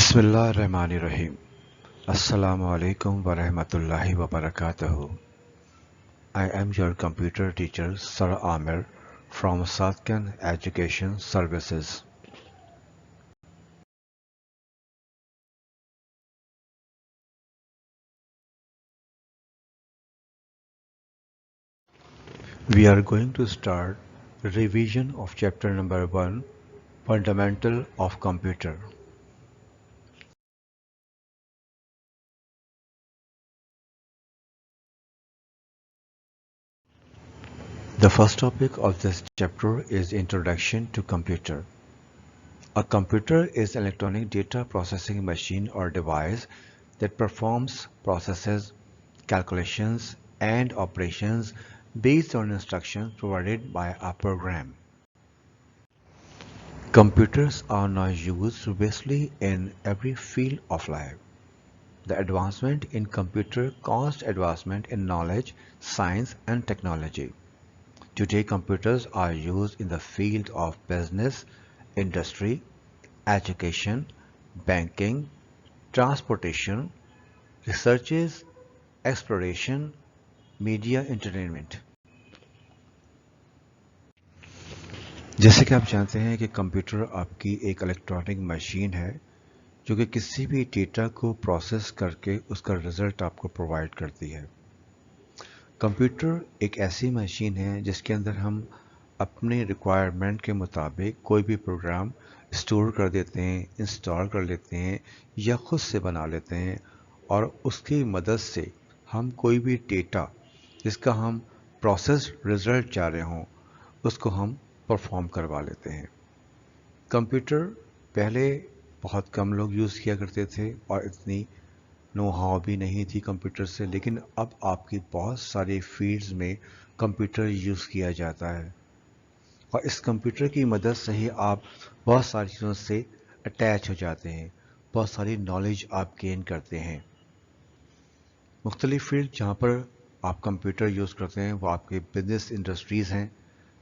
Bismillahirrahmanirrahim. Assalamu alaikum wa rahmatullahi wa barakatuhu. I am your computer teacher Sir Amir from Satkan Education Services. We are going to start revision of chapter number 1, Fundamental of Computer. The first topic of this chapter is Introduction to Computer. A computer is an electronic data processing machine or device that performs processes, calculations, and operations based on instructions provided by a program. Computers are now used basically in every field of life. The advancement in computer caused advancement in knowledge, science, and technology. Today, computers are used in the field of business, industry, education, banking, transportation, researches, exploration, media entertainment. जैसे कि आप जानते हैं कि computer आपकी एक electronic machine है जो कि किसी भी डेटा को प्रोसेस करके उसका रिजल्ट आपको प्रोवाइड करती है। कंप्यूटर एक ऐसी मशीन है जिसके अंदर हम अपने रिक्वायरमेंट के मुताबिक कोई भी प्रोग्राम स्टोर कर देते हैं, इंस्टॉल कर लेते हैं या खुद से बना लेते हैं और उसकी मदद से हम कोई भी डेटा जिसका हम प्रोसेस रिजल्ट चाह रहे हों उसको हम परफॉर्म करवा लेते हैं। कंप्यूटर पहले बहुत कम लोग यूज़ किया करते थे और इतनी नो हाउ भी नहीं थी कंप्यूटर से, लेकिन अब आपकी बहुत सारी फील्ड्स में कंप्यूटर यूज़ किया जाता है और इस कंप्यूटर की मदद से ही आप बहुत सारी चीज़ों से अटैच हो जाते हैं, बहुत सारी नॉलेज आप गेन करते हैं। मुख्तलिफ फील्ड जहाँ पर आप कंप्यूटर यूज़ करते हैं वो आपके बिजनेस इंडस्ट्रीज़ हैं,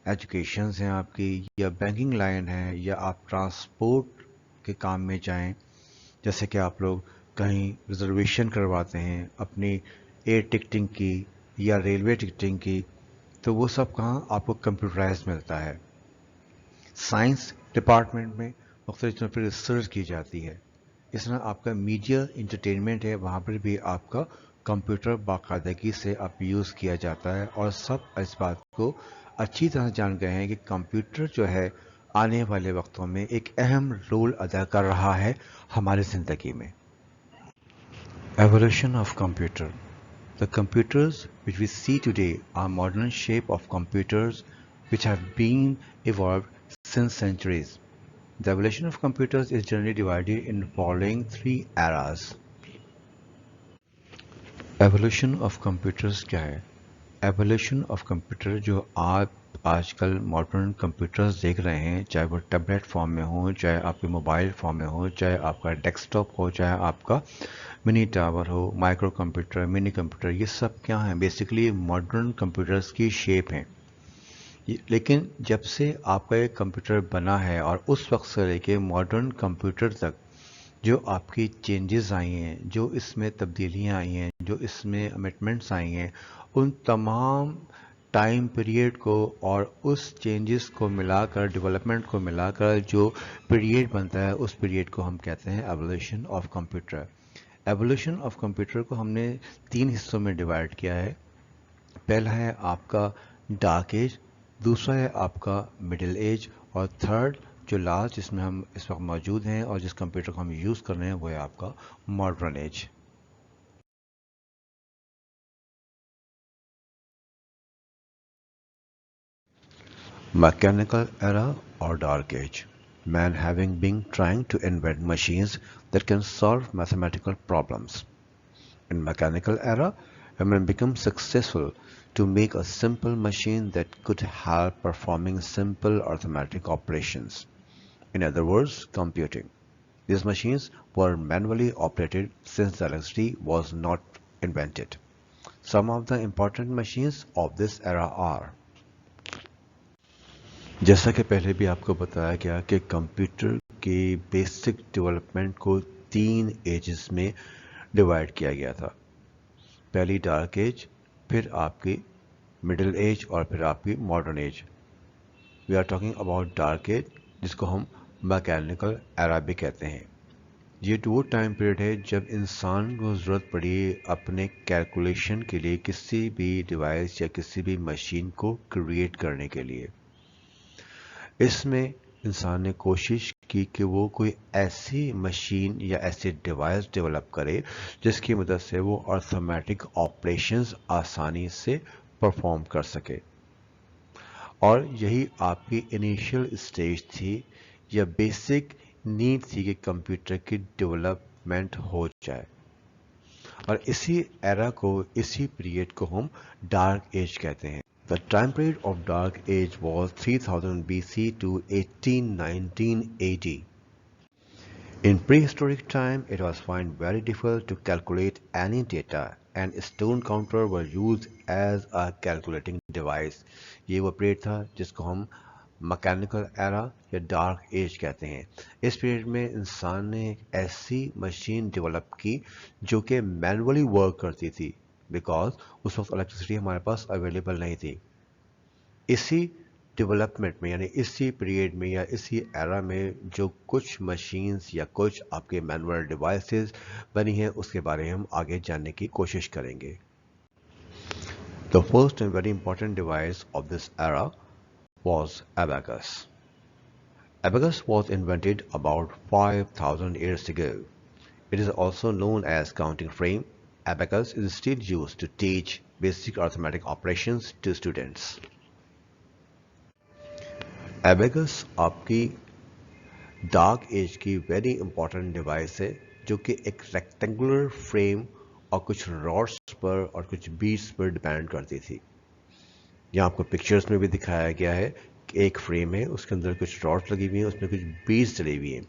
एजुकेशन हैं आपकी, या बैंकिंग लाइन है, या आप ट्रांसपोर्ट के काम में जाएं, जैसे कि आप लोग कहीं रिजर्वेशन करवाते हैं अपनी एयर टिकटिंग की या रेलवे टिकटिंग की, तो वो सब कहाँ आपको कंप्यूटराइज मिलता है। साइंस डिपार्टमेंट में मुख्तलिफ चीज़ों पर रिसर्च की जाती है। इस तरह आपका मीडिया इंटरटेनमेंट है, वहाँ पर भी आपका कंप्यूटर बाकायदगी से आप यूज़ किया जाता है और सब इस बात को अच्छी तरह जान गए हैं कि कंप्यूटर जो है आने वाले वक्तों में एक अहम रोल अदा कर रहा है हमारी ज़िंदगी में। Evolution of computer. The computers which we see today are modern shape of computers which have been evolved since centuries. The evolution of computers is generally divided in following three eras. Evolution of computers क्या है? Evolution of computer जो आप आजकल modern computers देख रहे हैं, चाहे वो टैबलेट फॉर्म में हो, चाहे आपके मोबाइल फॉर्म में हो, चाहे आपका डेस्कटॉप हो, चाहे आपका मिनी टावर हो, माइक्रो कंप्यूटर, मिनी कंप्यूटर, ये सब क्या हैं? बेसिकली मॉडर्न कंप्यूटर्स की शेप हैं। लेकिन जब से आपका एक कंप्यूटर बना है और उस वक्त से लेके मॉडर्न कंप्यूटर तक जो आपकी चेंजेस आई हैं, जो इसमें तब्दीलियां आई हैं, जो इसमें अमेंडमेंट्स आई हैं, उन तमाम टाइम पीरियड को और उस चेंजेस को मिलाकर, डेवलपमेंट को मिलाकर जो पीरियड बनता है, उस पीरियड को हम कहते हैं evolution of computer. Evolution of computer को हमने 3 हिस्सों में डिवाइड किया है। पहला है आपका डार्क एज, दूसरा है आपका मिडिल एज, और थर्ड जो लास्ट जिसमें हम इस वक्त मौजूद हैं और जिस कंप्यूटर को हम यूज़ कर रहे हैं वो है आपका modern age. Mechanical era or dark age. Man having been trying to invent machines that can solve mathematical problems. In mechanical era, man became successful to make a simple machine that could help performing simple arithmetic operations. In other words, computing. These machines were manually operated since the electricity was not invented. Some of the important machines of this era are: जैसा कि पहले भी आपको बताया गया कि computer के basic development को तीन एजेस में डिवाइड किया गया था। पहली डार्क एज, फिर आपकी मिडिल एज और फिर आपकी modern age. We are talking about dark age, जिसको हम मैकेनिकल एरा भी कहते हैं। ये वो टाइम पीरियड है जब इंसान को ज़रूरत पड़ी अपने कैलकुलेशन के लिए किसी भी डिवाइस या किसी भी मशीन को क्रिएट करने के लिए। इसमें इंसान ने कोशिश की कि वो कोई ऐसी मशीन या ऐसे डिवाइस डेवलप करे जिसकी मदद से वो अर्थमेटिक ऑपरेशंस आसानी से परफॉर्म कर सके। और यही आपकी इनिशियल स्टेज थी या बेसिक नीड थी कि कंप्यूटर की डेवलपमेंट हो जाए। और इसी एरा को, इसी पीरियड को हम डार्क एज कहते हैं। The time period of Dark Age was 3000 BC to 1819 AD. In prehistoric time, it was found very difficult to calculate any data, and stone counter were used as a calculating device. ये वो period था जिसको हम mechanical era या dark as कहते हैं। इस period में इंसान ने एक ऐसी मशीन डेवलप की जो कि मैनुअली वर्क करती थी, बिकॉज उस वक्त इलेक्ट्रिसिटी हमारे पास अवेलेबल नहीं थी। इसी डेवलपमेंट में, यानी इसी पीरियड में या इसी एरा में जो कुछ मशीन्स या कुछ आपके मैनुअल डिवाइसेस बनी हैं, उसके बारे में हम आगे जानने की कोशिश करेंगे। The first and very important device of this era was abacus. Abacus was invented about 5,000 years ago. It is also known as counting frame. Abacus is still used to teach basic arithmetic operations to students. Abacus आपकी dark age की very important device है, जो कि एक rectangular frame और कुछ rods पर और कुछ बीड्स पर डिपेंड करती थी। यहाँ आपको पिक्चर्स में भी दिखाया गया है कि एक फ्रेम है, उसके अंदर कुछ रॉड्स लगी हुई हैं, उसमें कुछ बीड्स डली हुई हैं।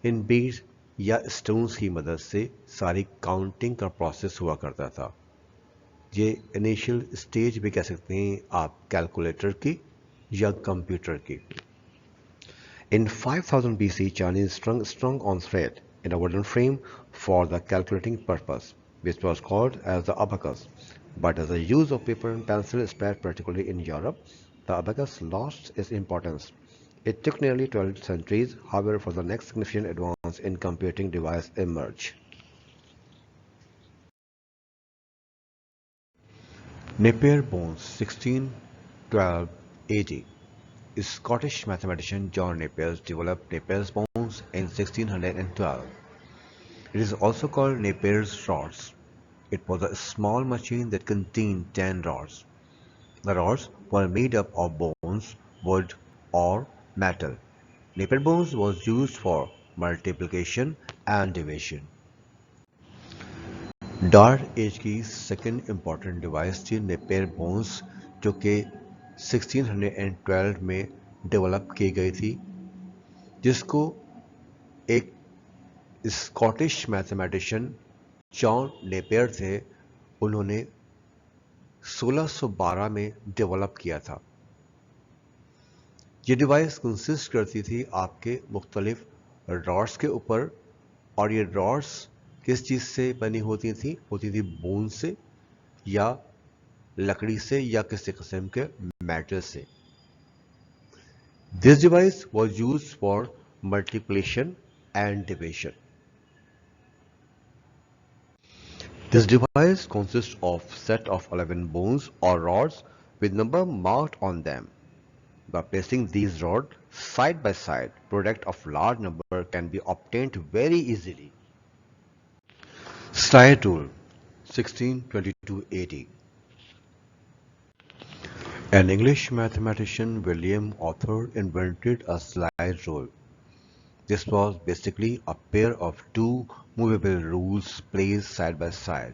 इन बीड्स या स्टोन्स की मदद से सारी काउंटिंग का प्रोसेस हुआ करता था। ये इनिशियल स्टेज भी कह सकते हैं आप कैलकुलेटर की या कंप्यूटर की। In 5000 BC, Chinese strung on thread in a wooden frame for the calculating purpose, which was called as the abacus. But as the use of paper and pencil spread particularly in Europe, the abacus lost its importance. It took nearly 12 centuries, however, for the next significant advance in computing device emerge. Napier Bones, 1612 AD. Scottish mathematician John Napier developed Napier's bones in 1612. It is also called Napier's rods. It was a small machine that contained 10 rods. The rods were made up of bones, wood, or metal. Napier bones was used for multiplication and division. Dark age की second important device थी Napier bones, जो कि 1612 में develop की गई थी, जिसको एक स्कॉटिश मैथमेटिशियन जॉन नेपियर थे, उन्होंने 1612 में डेवलप किया था। ये डिवाइस कंसिस्ट करती थी आपके मुख्तलिफ रॉड्स के ऊपर, और ये रॉड्स किस चीज़ से बनी होती थी बोन से या लकड़ी से या किसी किस्म के मेटल से। This device was use for multiplication and division. This device consists of set of 11 bones or rods with number marked on them. By placing these rods side by side, product of large number can be obtained very easily. Slide rule, 1622 AD. An English mathematician, William Arthur, invented a slide rule. This was basically a pair of two movable rules placed side by side.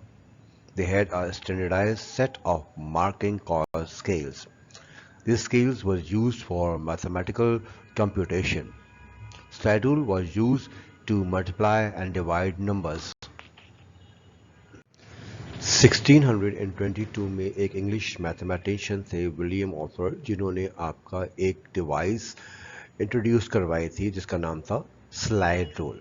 They had a standardized set of marking called scales. These scales were used for mathematical computation. Slide rule was used to multiply and divide numbers. 1622 में एक English mathematician थे William author, जिन्होंने आपका एक device introduce करवाई थी जिसका नाम था स्लाइड रूल।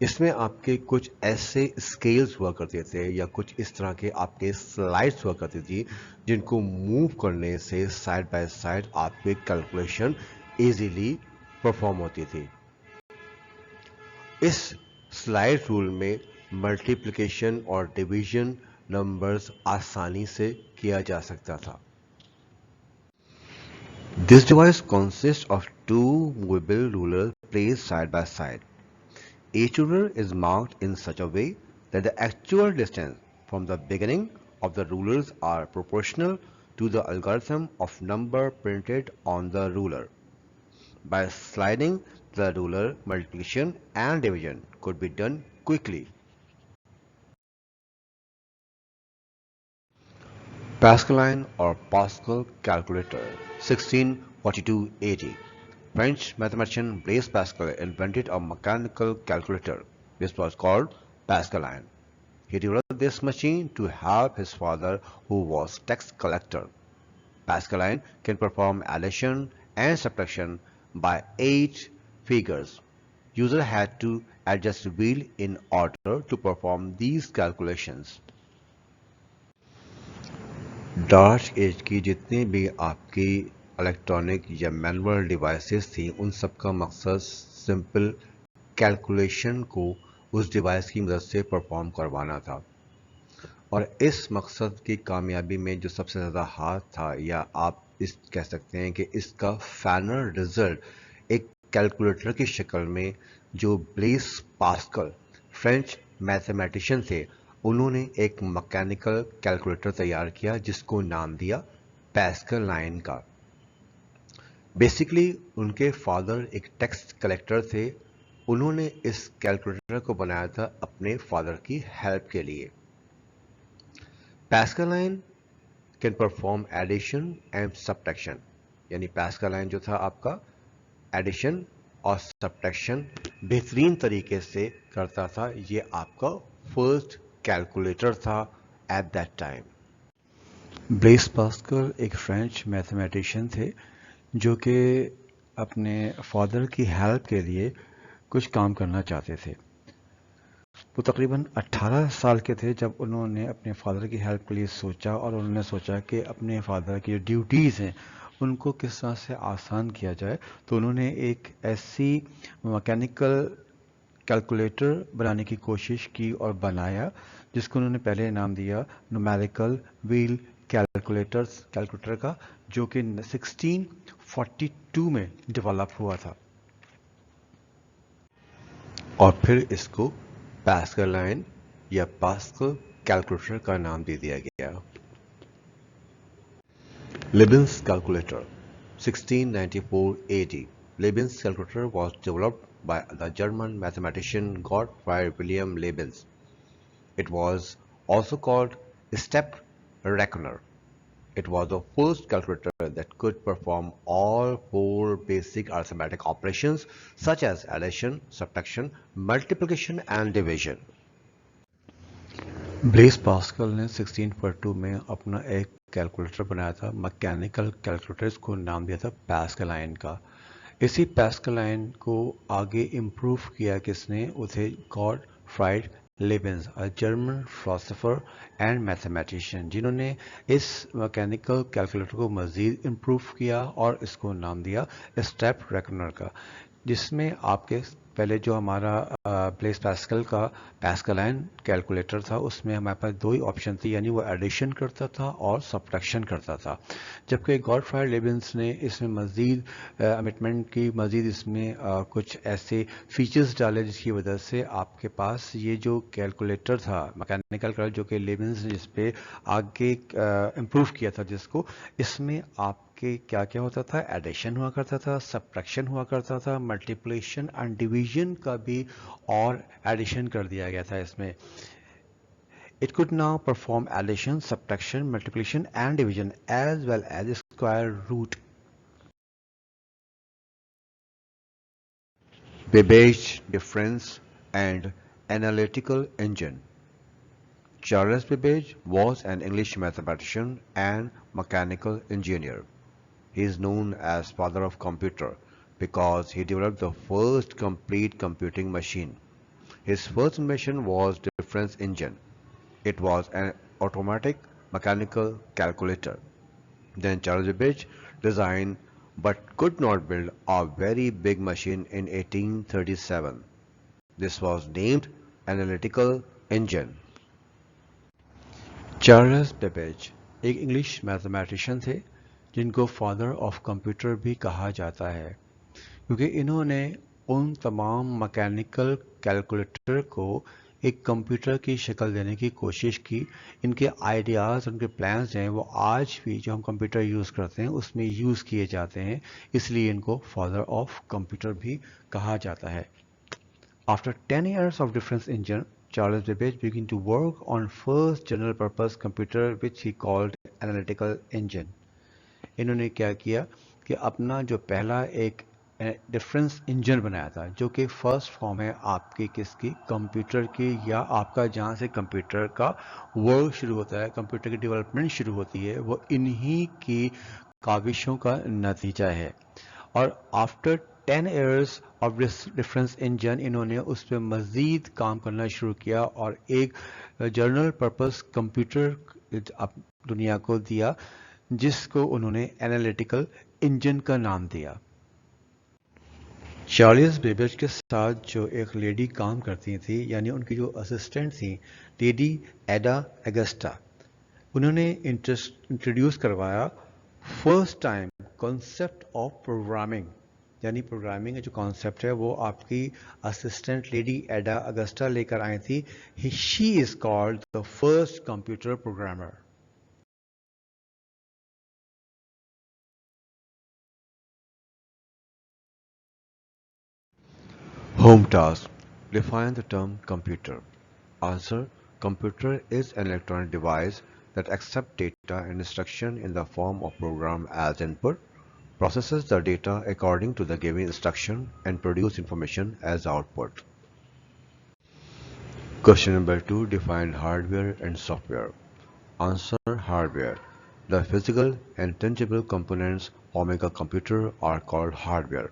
इसमें आपके कुछ ऐसे स्केल्स हुआ करते थे या कुछ इस तरह के आपके स्लाइड्स हुआ करती थी जिनको मूव करने से साइड बाय साइड आपके कैलकुलेशन इजीली परफॉर्म होती थी। इस स्लाइड रूल में मल्टीप्लिकेशन और डिवीजन नंबर्स आसानी से किया जा सकता था। This device consists of two movable rulers placed side by side. Each ruler is marked in such a way that the actual distance from the beginning of the rulers are proportional to the algorithm of number printed on the ruler. By sliding the ruler, multiplication and division could be done quickly. Pascaline or Pascal calculator 1642 AD. French mathematician Blaise Pascal invented a mechanical calculator. This was called Pascaline. He developed this machine to help his father, who was tax collector. Pascaline can perform addition and subtraction by 8 figures. User had to adjust the wheel in order to perform these calculations. Dark age की जितनी भी आपकी electronic या manual devices थी उन सब का मकसद सिंपल कैलकुलेशन को उस डिवाइस की मदद से परफॉर्म करवाना था। और इस मकसद की कामयाबी में जो सबसे ज़्यादा हाथ था या आप इस कह सकते हैं कि इसका फाइनल रिजल्ट एक कैलकुलेटर की शक्ल में जो ब्लेस पास्कल फ्रेंच मैथमेटिशियन थे उन्होंने एक मैकेनिकल कैलकुलेटर तैयार किया जिसको नाम दिया पैस्कल लाइन का। बेसिकली उनके फादर एक टैक्स कलेक्टर थे। उन्होंने इस कैलकुलेटर को बनाया था अपने फादर की हेल्प के लिए। Pascal line can perform addition and subtraction, यानी पैस्कल लाइन जो था आपका एडिशन और सब्ट्रैक्शन बेहतरीन तरीके से करता था। ये आपका फर्स्ट कैलकुलेटर था at that time. Blaise Pascal एक फ्रेंच मैथमेटिशियन थे जो कि अपने फादर की हेल्प के लिए कुछ काम करना चाहते थे। वो तकरीबन 18 साल के थे जब उन्होंने अपने फादर की हेल्प के लिए सोचा और उन्होंने सोचा कि अपने फादर की जो ड्यूटीज़ हैं उनको किस तरह से आसान किया जाए। तो उन्होंने एक ऐसी मैकेनिकल कैलकुलेटर बनाने की कोशिश की और बनाया जिसको उन्होंने पहले नाम दिया न्यूमेरिकल व्हील कैलकुलेटर का, जो कि 1642 में डेवलप हुआ था और फिर इसको पास्कल लाइन या पास्कल कैलकुलेटर का नाम दे दिया गया। Leibniz calculator 1694 AD. Leibniz calculator was developed by the German mathematician Gottfried Wilhelm Leibniz. It was also called step reckoner. It was the first calculator that could perform all four basic arithmetic operations such as addition, subtraction, multiplication and division. Blaise Pascal ने 1642 में अपना एक calculator बनाया था, mechanical calculator, इसको नाम दिया था पैस्कलाइन का। इसी पैस्कलाइन को आगे इम्प्रूव किया किसने, वो थे Gottfried Leibniz, a German philosopher and mathematician, जिन्होंने इस मैकेनिकल कैलकुलेटर को मज़ीद इम्प्रूव किया और इसको नाम दिया स्टेप रेकनर का, जिसमें आपके पहले जो हमारा ब्लेस पास्कल का पैस्कलाइन कैलकुलेटर था उसमें हमारे पास दो ही ऑप्शन थी, यानी वो एडिशन करता था और सब्ट्रैक्शन करता था। जबकि गॉटफ्राइड लेबेंज ने इसमें मज़ीद अमेंडमेंट की, मज़ीद इसमें कुछ ऐसे फीचर्स डाले जिसकी वजह से आपके पास ये जो कैलकुलेटर था मैकेनिकल का, जो कि लेबेंज ने जिस पे आगे इम्प्रूव किया था जिसको, इसमें आप कि क्या क्या होता था, एडिशन हुआ करता था, सब्ट्रैक्शन हुआ करता था, मल्टीप्लिकेशन एंड डिवीजन का भी और एडिशन कर दिया गया था इसमें। It could now perform addition, subtraction, multiplication and division as well as square root. Babbage difference and analytical engine. Charles Babbage was an English mathematician and mechanical engineer. He is known as father of computer because he developed the first complete computing machine. His first invention was difference engine. It was an automatic mechanical calculator. Then Charles Babbage designed but could not build a very big machine in 1837. This was named analytical engine. Charles Babbage एक English mathematician थे जिनको father of computer भी कहा जाता है क्योंकि इन्होंने उन तमाम मैकेनिकल कैलकुलेटर को एक कंप्यूटर की शक्ल देने की कोशिश की। इनके आइडियाज़, उनके प्लान्स हैं वो आज भी जो हम कंप्यूटर यूज़ करते हैं उसमें यूज़ किए जाते हैं, इसलिए इनको फादर ऑफ कंप्यूटर भी कहा जाता है। After 10 years of difference engine, Charles Babbage began to work on first general purpose computer which he called analytical engine. इन्होंने क्या किया कि अपना जो पहला एक डिफरेंस इंजन बनाया था जो कि फर्स्ट फॉर्म है आपकी किसकी कंप्यूटर की, या आपका जहाँ से कंप्यूटर का वर्क शुरू होता है, कंप्यूटर की डेवलपमेंट शुरू होती है, वो इन्हीं की काविशों का नतीजा है। और after 10 years of difference engine इन्होंने उस पर मज़ीद काम करना शुरू किया और एक जनरल पर्पस कंप्यूटर दुनिया को दिया जिसको उन्होंने एनालिटिकल इंजन का नाम दिया। चार्ल्स बेबेज के साथ जो एक लेडी काम करती थी, यानी उनकी जो असिस्टेंट थी, लेडी एडा अगस्टा, उन्होंने इंट्रोड्यूस करवाया first time concept of programming. यानी प्रोग्रामिंग का जो कॉन्सेप्ट है वो आपकी असिस्टेंट लेडी एडा अगस्टा लेकर आई थी। She is called the first computer programmer. Home task. Define the term computer. Answer. Computer is an electronic device that accepts data and instruction in the form of program as input, processes the data according to the given instruction, and produce information as output. Question number 2. Define hardware and software. Answer. Hardware. The physical and tangible components forming a computer are called hardware.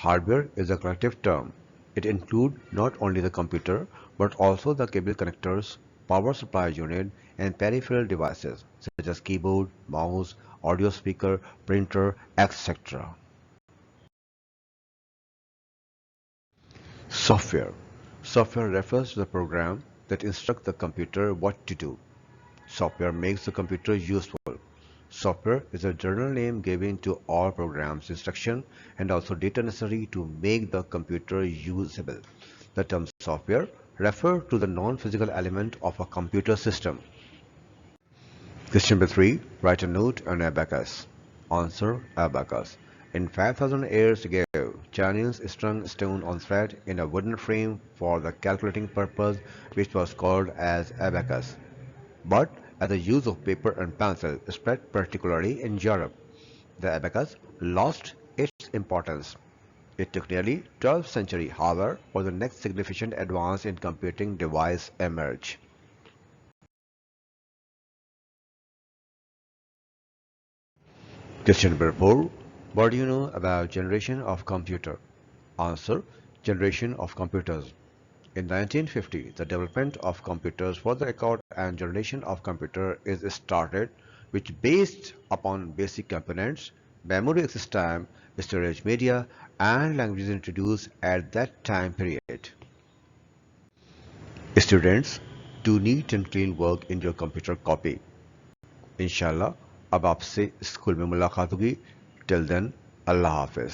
Hardware is a collective term. It includes not only the computer but also the cable connectors, power supply unit, and peripheral devices such as keyboard, mouse, audio speaker, printer, etc. Software. Software refers to the program that instructs the computer what to do. Software makes the computer useful. Software is a general name given to all programs, instruction, and also data necessary to make the computer usable. The term software refers to the non-physical element of a computer system. Question number 3. Write a note on abacus. Answer. Abacus. In 5,000 years ago, Chinese strung stone on thread in a wooden frame for the calculating purpose, which was called as abacus. But as the use of paper and pencil spread particularly in Europe, the abacus lost its importance. It took nearly 12th century, however, for the next significant advance in computing device emerge. Question number 4. What do you know about generation of computer? Answer. Generation of computers. In 1950, the development of computers for the record and generation of computer is started, which based upon basic components, memory system, storage media, and languages introduced at that time period. Students, do neat and clean work in your computer copy. इंशाल्लाह अब आपसे school में मुलाकात होगी। Till then अल्लाह हाफिज।